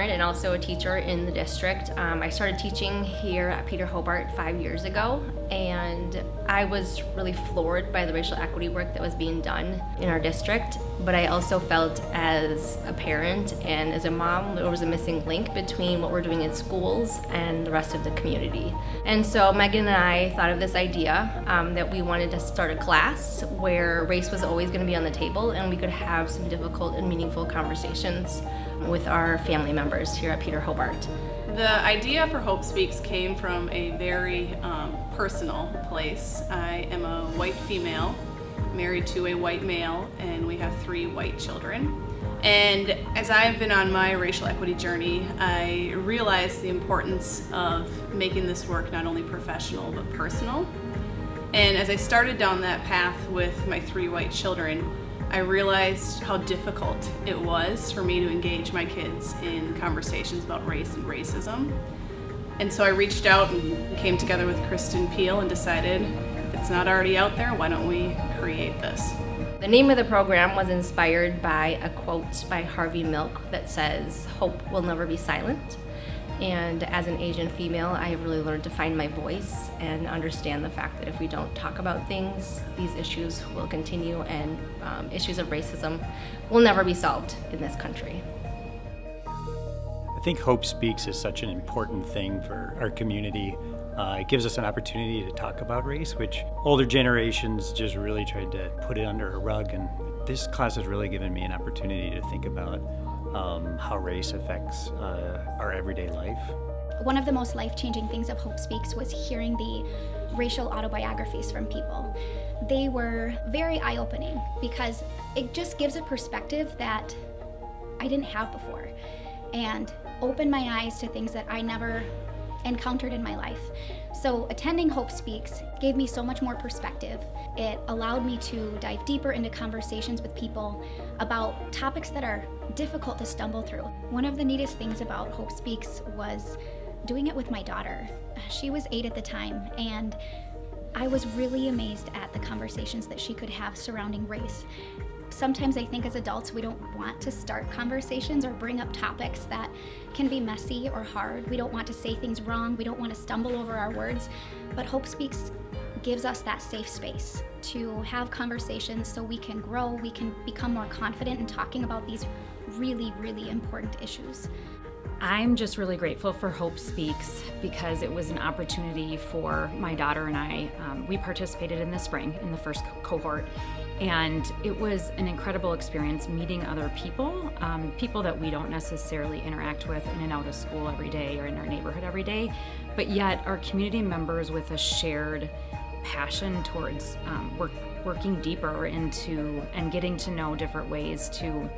parent and also a teacher in the district. I started teaching here at Peter Hobart 5 years ago, and I was really floored by the racial equity work that was being done in our district. But I also felt as a parent and as a mom, there was a missing link between what we're doing in schools and the rest of the community. And so Megan and I thought of this idea that we wanted to start a class where race was always going to be on the table and we could have some difficult and meaningful conversations with our family members here at Peter Hobart. The idea for Hope Speaks came from a very personal place. I am a white female, married to a white male, and we have 3 white children. And as I've been on my racial equity journey, I realized the importance of making this work not only professional but personal. And as I started down that path with my 3 white children, I realized how difficult it was for me to engage my kids in conversations about race and racism. And so I reached out and came together with Kristen Peel and decided, if it's not already out there, why don't we create this? The name of the program was inspired by a quote by Harvey Milk that says, "Hope will never be silent." And as an Asian female, I have really learned to find my voice and understand the fact that if we don't talk about things, these issues will continue, and issues of racism will never be solved in this country. I think Hope Speaks is such an important thing for our community. It gives us an opportunity to talk about race, which older generations just really tried to put it under a rug. And this class has really given me an opportunity to think about how race affects our everyday life. One of the most life-changing things of Hope Speaks was hearing the racial autobiographies from people. They were very eye-opening because it just gives a perspective that I didn't have before and opened my eyes to things that I never encountered in my life. So attending Hope Speaks gave me so much more perspective. It allowed me to dive deeper into conversations with people about topics that are difficult to stumble through. One of the neatest things about Hope Speaks was doing it with my daughter. She was 8 at the time, and I was really amazed at the conversations that she could have surrounding race. Sometimes I think as adults we don't want to start conversations or bring up topics that can be messy or hard. We don't want to say things wrong. We don't want to stumble over our words. But Hope Speaks gives us that safe space to have conversations so we can grow, we can become more confident in talking about these really, really important issues. I'm just really grateful for Hope Speaks because it was an opportunity for my daughter and I. We participated in the spring in the first cohort, and it was an incredible experience meeting other people, people that we don't necessarily interact with in and out of school every day or in our neighborhood every day, but yet are community members with a shared passion towards working deeper into and getting to know different ways to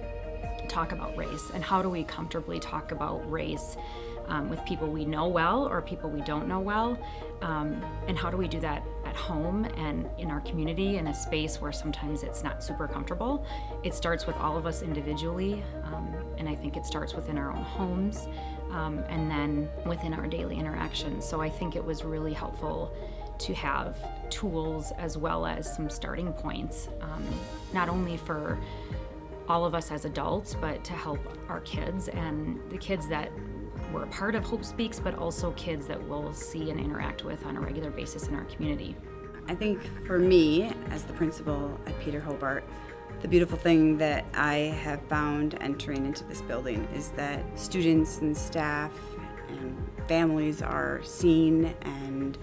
talk about race, and how do we comfortably talk about race with people we know well or people we don't know well, and how do we do that at home and in our community in a space where sometimes it's not super comfortable. It starts with all of us individually, and I think it starts within our own homes, and then within our daily interactions. So I think it was really helpful to have tools as well as some starting points, not only for all of us as adults, but to help our kids and the kids that were a part of Hope Speaks, but also kids that we'll see and interact with on a regular basis in our community. I think for me, as the principal at Peter Hobart, the beautiful thing that I have found entering into this building is that students and staff and families are seen and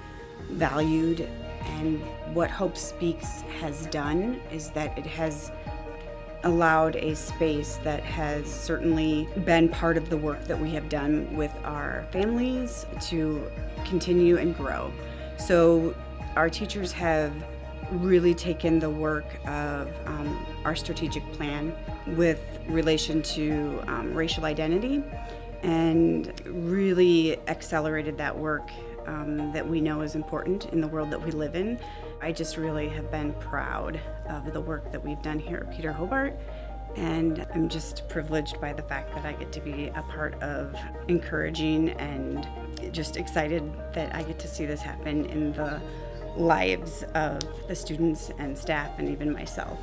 valued. And what Hope Speaks has done is that it has allowed a space that has certainly been part of the work that we have done with our families to continue and grow. So our teachers have really taken the work of our strategic plan with relation to racial identity and really accelerated that work that we know is important in the world that we live in. I just really have been proud of the work that we've done here at Peter Hobart, and I'm just privileged by the fact that I get to be a part of encouraging and just excited that I get to see this happen in the lives of the students and staff and even myself.